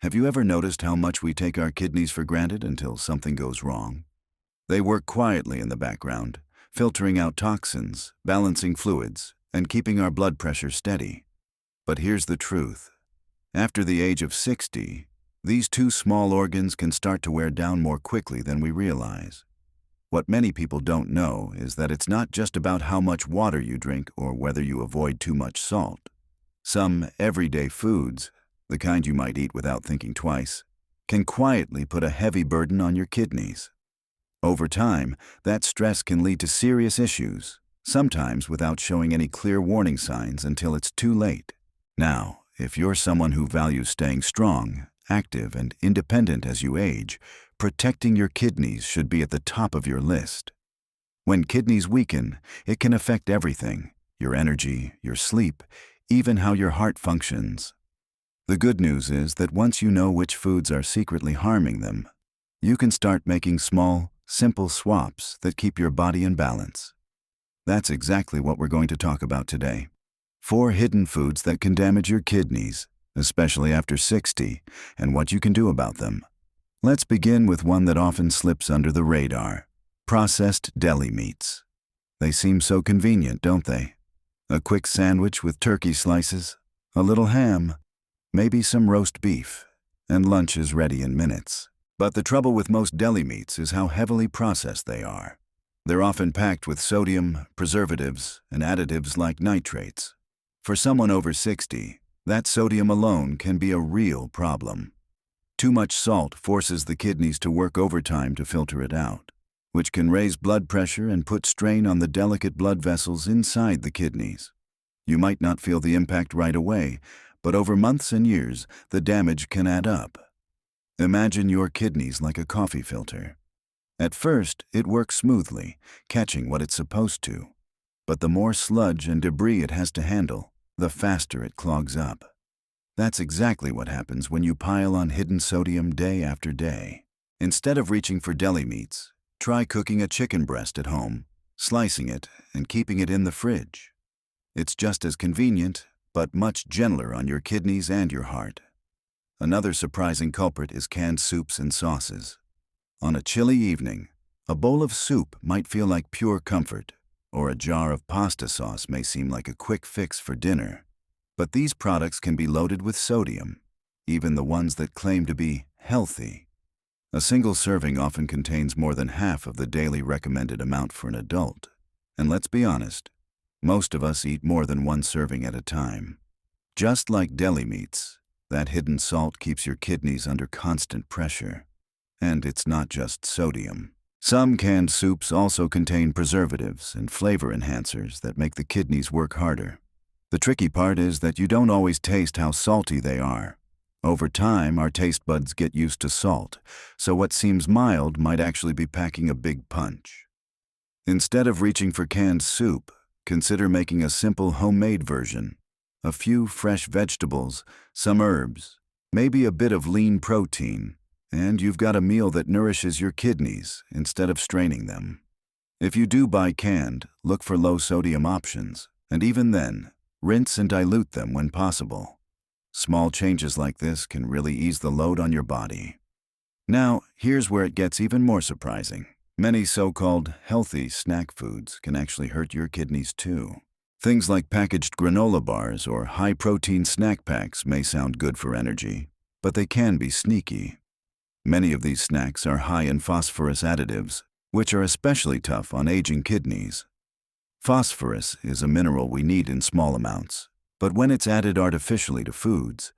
Have you ever noticed how much we take our kidneys for granted until something goes wrong? They work quietly in the background, filtering out toxins, balancing fluids, and keeping our blood pressure steady. But here's the truth. After the age of 60, these two small organs can start to wear down more quickly than we realize. What many people don't know is that it's not just about how much water you drink or whether you avoid too much salt. Some everyday foods, the kind you might eat without thinking twice, can quietly put a heavy burden on your kidneys. Over time, that stress can lead to serious issues, sometimes without showing any clear warning signs until it's too late. Now, if you're someone who values staying strong, active, and independent as you age, protecting your kidneys should be at the top of your list. When kidneys weaken, it can affect everything: your energy, your sleep, even how your heart functions. The good news is that once you know which foods are secretly harming them, you can start making small, simple swaps that keep your body in balance. That's exactly what we're going to talk about today. 4 hidden foods that can damage your kidneys, especially after 60, and what you can do about them. Let's begin with one that often slips under the radar: processed deli meats. They seem so convenient, don't they? A quick sandwich with turkey slices, a little ham, maybe some roast beef, and lunch is ready in minutes. But the trouble with most deli meats is how heavily processed they are. They're often packed with sodium, preservatives, and additives like nitrates. For someone over 60, that sodium alone can be a real problem. Too much salt forces the kidneys to work overtime to filter it out, which can raise blood pressure and put strain on the delicate blood vessels inside the kidneys. You might not feel the impact right away, but over months and years, the damage can add up. Imagine your kidneys like a coffee filter. At first, it works smoothly, catching what it's supposed to. But the more sludge and debris it has to handle, the faster it clogs up. That's exactly what happens when you pile on hidden sodium day after day. Instead of reaching for deli meats, try cooking a chicken breast at home, slicing it, and keeping it in the fridge. It's just as convenient, but much gentler on your kidneys and your heart. Another surprising culprit is canned soups and sauces. On a chilly evening, a bowl of soup might feel like pure comfort, or a jar of pasta sauce may seem like a quick fix for dinner. But these products can be loaded with sodium, even the ones that claim to be healthy. A single serving often contains more than half of the daily recommended amount for an adult. And let's be honest, most of us eat more than one serving at a time. Just like deli meats, that hidden salt keeps your kidneys under constant pressure. And it's not just sodium. Some canned soups also contain preservatives and flavor enhancers that make the kidneys work harder. The tricky part is that you don't always taste how salty they are. Over time, our taste buds get used to salt, so what seems mild might actually be packing a big punch. Instead of reaching for canned soup, consider making a simple homemade version. A few fresh vegetables, some herbs, maybe a bit of lean protein, and you've got a meal that nourishes your kidneys instead of straining them. If you do buy canned, look for low-sodium options, and even then, rinse and dilute them when possible. Small changes like this can really ease the load on your body. Now, here's where it gets even more surprising. Many so-called healthy snack foods can actually hurt your kidneys too. Things like packaged granola bars or high-protein snack packs may sound good for energy, but they can be sneaky. Many of these snacks are high in phosphorus additives, which are especially tough on aging kidneys. Phosphorus is a mineral we need in small amounts, but when it's added artificially to foods,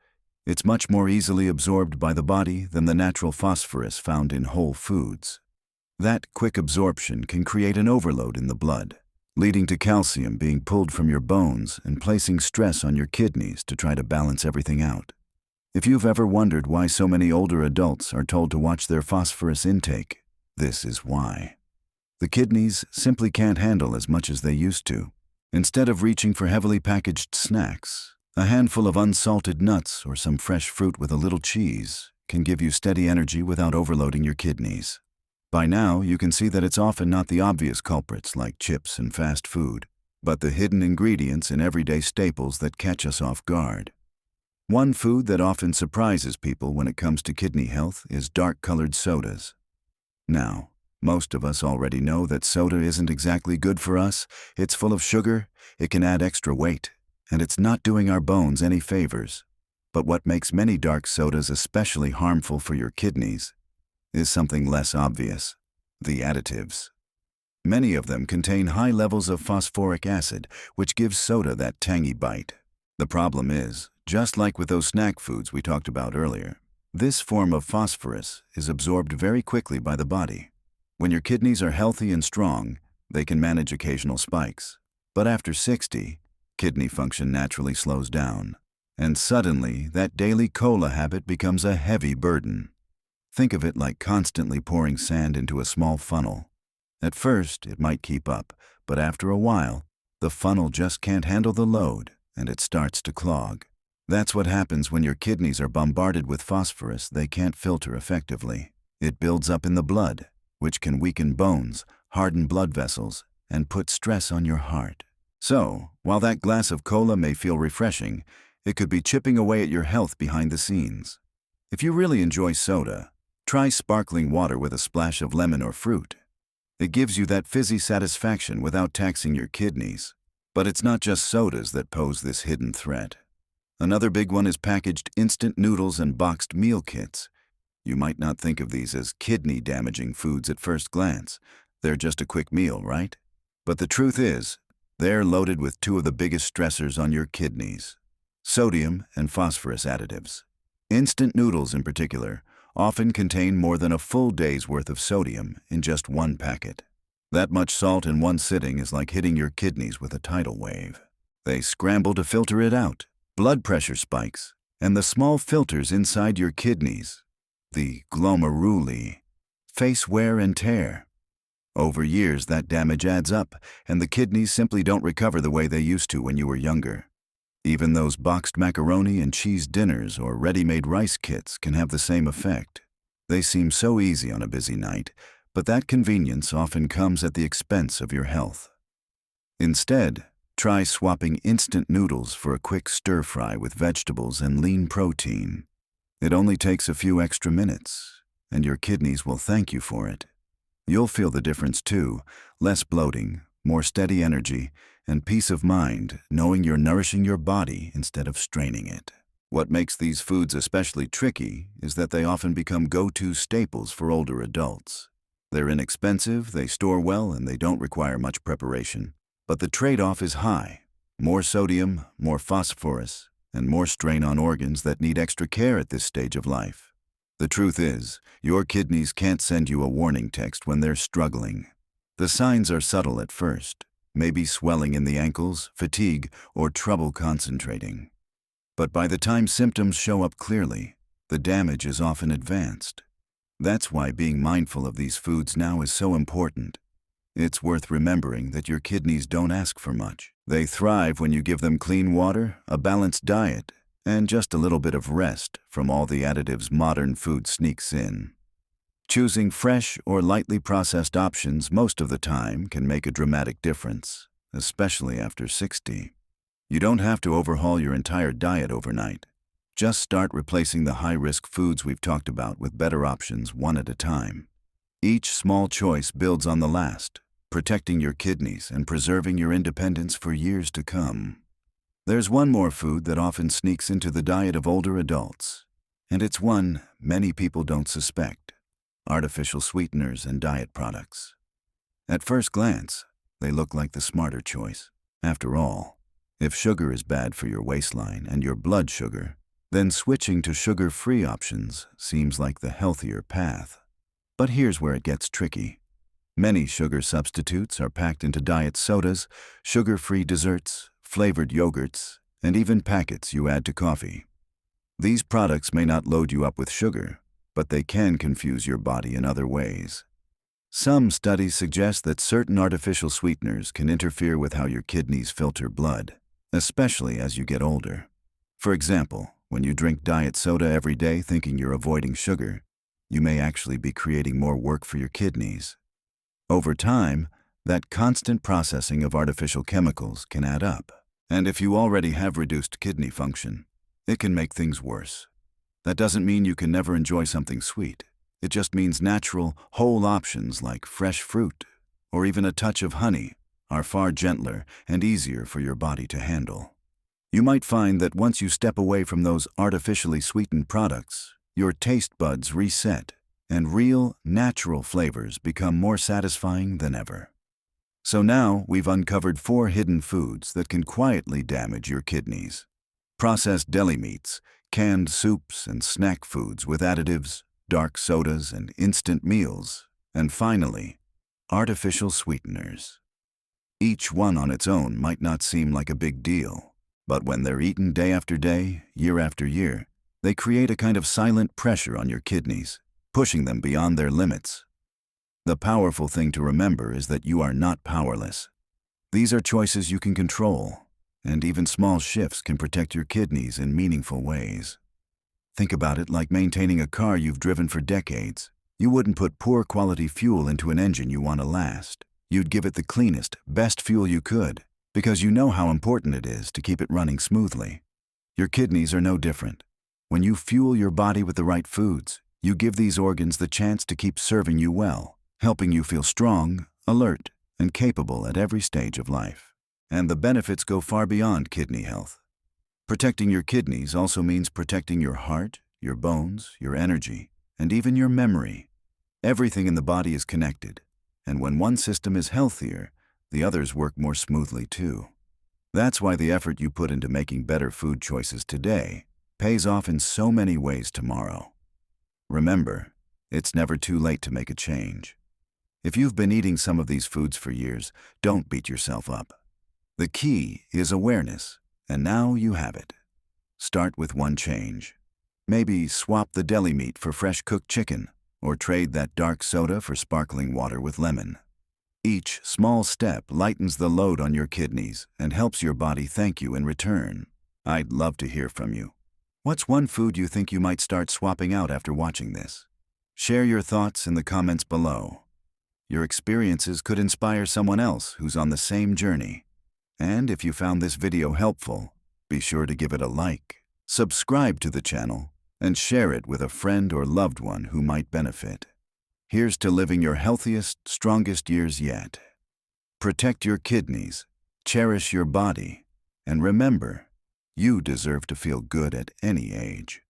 it's much more easily absorbed by the body than the natural phosphorus found in whole foods. That quick absorption can create an overload in the blood, leading to calcium being pulled from your bones and placing stress on your kidneys to try to balance everything out. If you've ever wondered why so many older adults are told to watch their phosphorus intake, this is why. The kidneys simply can't handle as much as they used to. Instead of reaching for heavily packaged snacks, a handful of unsalted nuts or some fresh fruit with a little cheese can give you steady energy without overloading your kidneys. By now, you can see that it's often not the obvious culprits like chips and fast food, but the hidden ingredients in everyday staples that catch us off guard. One food that often surprises people when it comes to kidney health is dark-colored sodas. Now, most of us already know that soda isn't exactly good for us. It's full of sugar, it can add extra weight, and it's not doing our bones any favors. But what makes many dark sodas especially harmful for your kidneys is something less obvious: the additives. Many of them contain high levels of phosphoric acid, which gives soda that tangy bite. The problem is, just like with those snack foods we talked about earlier, this form of phosphorus is absorbed very quickly by the body. When your kidneys are healthy and strong, they can manage occasional spikes. But after 60, kidney function naturally slows down. And suddenly, that daily cola habit becomes a heavy burden. Think of it like constantly pouring sand into a small funnel. At first, it might keep up, but after a while, the funnel just can't handle the load, and it starts to clog. That's what happens when your kidneys are bombarded with phosphorus they can't filter effectively. It builds up in the blood, which can weaken bones, harden blood vessels, and put stress on your heart. So, while that glass of cola may feel refreshing, it could be chipping away at your health behind the scenes. If you really enjoy soda, try sparkling water with a splash of lemon or fruit. It gives you that fizzy satisfaction without taxing your kidneys. But it's not just sodas that pose this hidden threat. Another big one is packaged instant noodles and boxed meal kits. You might not think of these as kidney-damaging foods at first glance. They're just a quick meal, right? But the truth is, they're loaded with two of the biggest stressors on your kidneys: sodium and phosphorus additives. Instant noodles, in particular, often contain more than a full day's worth of sodium in just one packet. That much salt in one sitting is like hitting your kidneys with a tidal wave. They scramble to filter it out. Blood pressure spikes, and the small filters inside your kidneys, the glomeruli, face wear and tear. Over years, that damage adds up, and the kidneys simply don't recover the way they used to when you were younger. Even those boxed macaroni and cheese dinners or ready-made rice kits can have the same effect. They seem so easy on a busy night, but that convenience often comes at the expense of your health. Instead, try swapping instant noodles for a quick stir-fry with vegetables and lean protein. It only takes a few extra minutes, and your kidneys will thank you for it. You'll feel the difference too: less bloating, more steady energy, and peace of mind knowing you're nourishing your body instead of straining it. What makes these foods especially tricky is that they often become go-to staples for older adults. They're inexpensive, they store well, and they don't require much preparation. But the trade-off is high: more sodium, more phosphorus, and more strain on organs that need extra care at this stage of life. The truth is, your kidneys can't send you a warning text when they're struggling. The signs are subtle at first, maybe swelling in the ankles, fatigue, or trouble concentrating. But by the time symptoms show up clearly, the damage is often advanced. That's why being mindful of these foods now is so important. It's worth remembering that your kidneys don't ask for much. They thrive when you give them clean water, a balanced diet, and just a little bit of rest from all the additives modern food sneaks in. Choosing fresh or lightly processed options most of the time can make a dramatic difference, especially after 60. You don't have to overhaul your entire diet overnight. Just start replacing the high-risk foods we've talked about with better options one at a time. Each small choice builds on the last, protecting your kidneys and preserving your independence for years to come. There's one more food that often sneaks into the diet of older adults, and it's one many people don't suspect: artificial sweeteners and diet products. At first glance, they look like the smarter choice. After all, if sugar is bad for your waistline and your blood sugar, then switching to sugar-free options seems like the healthier path. But here's where it gets tricky. Many sugar substitutes are packed into diet sodas, sugar-free desserts, flavored yogurts, and even packets you add to coffee. These products may not load you up with sugar, but they can confuse your body in other ways. Some studies suggest that certain artificial sweeteners can interfere with how your kidneys filter blood, especially as you get older. For example, when you drink diet soda every day thinking you're avoiding sugar, you may actually be creating more work for your kidneys. Over time, that constant processing of artificial chemicals can add up. And if you already have reduced kidney function, it can make things worse. That doesn't mean you can never enjoy something sweet. It just means natural, whole options like fresh fruit or even a touch of honey are far gentler and easier for your body to handle. You might find that once you step away from those artificially sweetened products, your taste buds reset and real, natural flavors become more satisfying than ever. So now we've uncovered 4 hidden foods that can quietly damage your kidneys. Processed deli meats, canned soups and snack foods with additives, dark sodas and instant meals, and finally, artificial sweeteners. Each one on its own might not seem like a big deal, but when they're eaten day after day, year after year, they create a kind of silent pressure on your kidneys, pushing them beyond their limits. The powerful thing to remember is that you are not powerless. These are choices you can control, and even small shifts can protect your kidneys in meaningful ways. Think about it like maintaining a car you've driven for decades. You wouldn't put poor quality fuel into an engine you want to last. You'd give it the cleanest, best fuel you could, because you know how important it is to keep it running smoothly. Your kidneys are no different. When you fuel your body with the right foods, you give these organs the chance to keep serving you well, helping you feel strong, alert, and capable at every stage of life. And the benefits go far beyond kidney health. Protecting your kidneys also means protecting your heart, your bones, your energy, and even your memory. Everything in the body is connected, and when one system is healthier, the others work more smoothly too. That's why the effort you put into making better food choices today pays off in so many ways tomorrow. Remember, it's never too late to make a change. If you've been eating some of these foods for years, don't beat yourself up. The key is awareness, and now you have it. Start with one change. Maybe swap the deli meat for fresh cooked chicken, or trade that dark soda for sparkling water with lemon. Each small step lightens the load on your kidneys and helps your body thank you in return. I'd love to hear from you. What's one food you think you might start swapping out after watching this? Share your thoughts in the comments below. Your experiences could inspire someone else who's on the same journey. And if you found this video helpful, be sure to give it a like, subscribe to the channel, and share it with a friend or loved one who might benefit. Here's to living your healthiest, strongest years yet. Protect your kidneys, cherish your body, and remember, you deserve to feel good at any age.